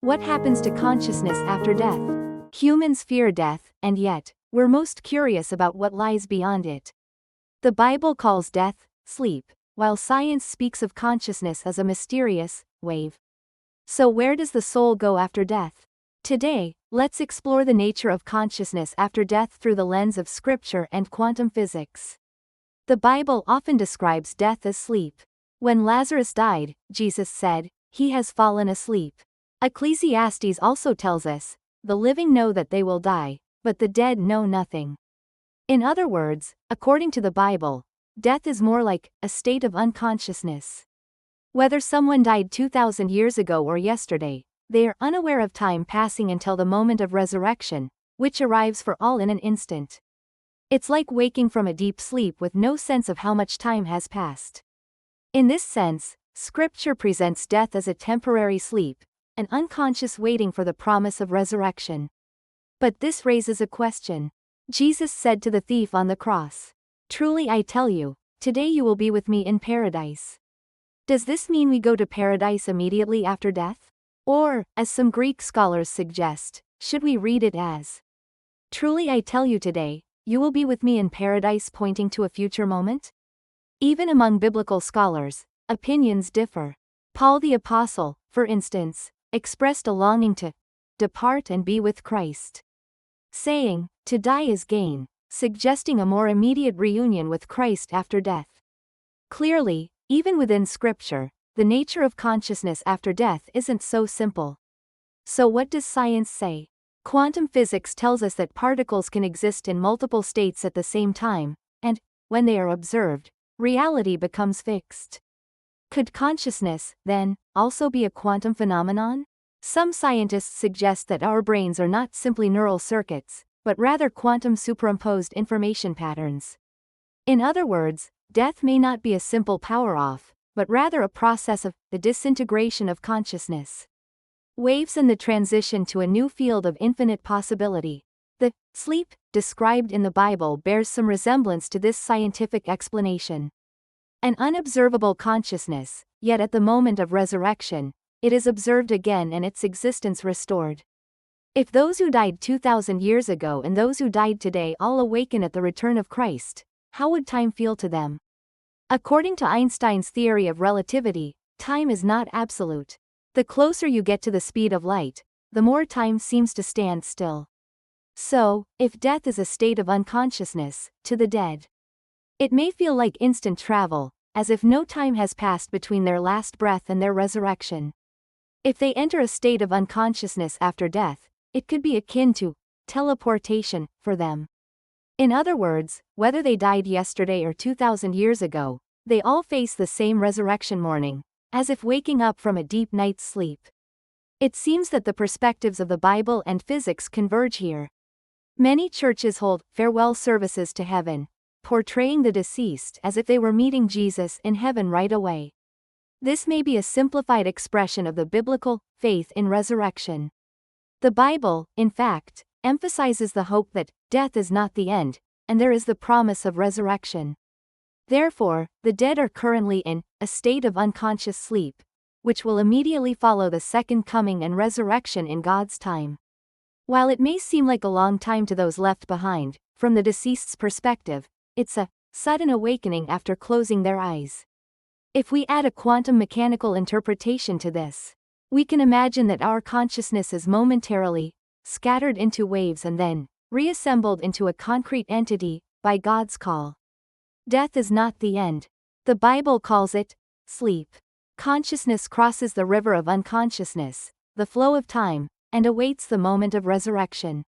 What happens to consciousness after death? Humans fear death, and yet, we're most curious about what lies beyond it. The Bible calls death sleep, while science speaks of consciousness as a mysterious wave. So where does the soul go after death? Today, let's explore the nature of consciousness after death through the lens of scripture and quantum physics. The Bible often describes death as sleep. When Lazarus died, Jesus said, "He has fallen asleep." Ecclesiastes also tells us, "The living know that they will die, but the dead know nothing." In other words, according to the Bible, death is more like a state of unconsciousness. Whether someone died 2,000 years ago or yesterday, they are unaware of time passing until the moment of resurrection, which arrives for all in an instant. It's like waking from a deep sleep with no sense of how much time has passed. In this sense, Scripture presents death as a temporary sleep, an unconscious waiting for the promise of resurrection. But this raises a question. Jesus said to the thief on the cross, "Truly I tell you, today you will be with me in paradise." Does this mean we go to paradise immediately after death? Or, as some Greek scholars suggest, should we read it as, "Truly I tell you today, you will be with me in paradise," pointing to a future moment? Even among biblical scholars, opinions differ. Paul the Apostle, for instance, expressed a longing to depart and be with Christ, saying, "To die is gain," suggesting a more immediate reunion with Christ after death. Clearly, even within Scripture, the nature of consciousness after death isn't so simple. So what does science say? Quantum physics tells us that particles can exist in multiple states at the same time, and, when they are observed, reality becomes fixed. Could consciousness, then, also be a quantum phenomenon? Some scientists suggest that our brains are not simply neural circuits, but rather quantum superimposed information patterns. In other words, death may not be a simple power off, but rather a process of the disintegration of consciousness. Waves and the transition to a new field of infinite possibility. The sleep described in the Bible bears some resemblance to this scientific explanation. An unobservable consciousness, yet at the moment of resurrection, it is observed again and its existence restored. If those who died 2,000 years ago and those who died today all awaken at the return of Christ, how would time feel to them? According to Einstein's theory of relativity, time is not absolute. The closer you get to the speed of light, the more time seems to stand still. So, if death is a state of unconsciousness, to the dead, it may feel like instant travel, as if no time has passed between their last breath and their resurrection. If they enter a state of unconsciousness after death, it could be akin to teleportation for them. In other words, whether they died yesterday or 2,000 years ago, they all face the same resurrection morning, as if waking up from a deep night's sleep. It seems that the perspectives of the Bible and physics converge here. Many churches hold farewell services to heaven, portraying the deceased as if they were meeting Jesus in heaven right away. This may be a simplified expression of the biblical faith in resurrection. The Bible, in fact, emphasizes the hope that death is not the end, and there is the promise of resurrection. Therefore, the dead are currently in a state of unconscious sleep, which will immediately follow the second coming and resurrection in God's time. While it may seem like a long time to those left behind, from the deceased's perspective, it's a sudden awakening after closing their eyes. If we add a quantum mechanical interpretation to this, we can imagine that our consciousness is momentarily scattered into waves and then reassembled into a concrete entity by God's call. Death is not the end. The Bible calls it sleep. Consciousness crosses the river of unconsciousness, the flow of time, and awaits the moment of resurrection.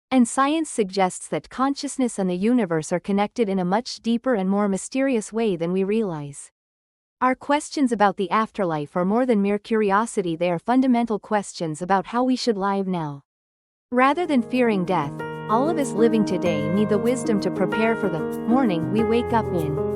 And science suggests that consciousness and the universe are connected in a much deeper and more mysterious way than we realize. Our questions about the afterlife are more than mere curiosity, they are fundamental questions about how we should live now. Rather than fearing death, all of us living today need the wisdom to prepare for the morning we wake up in.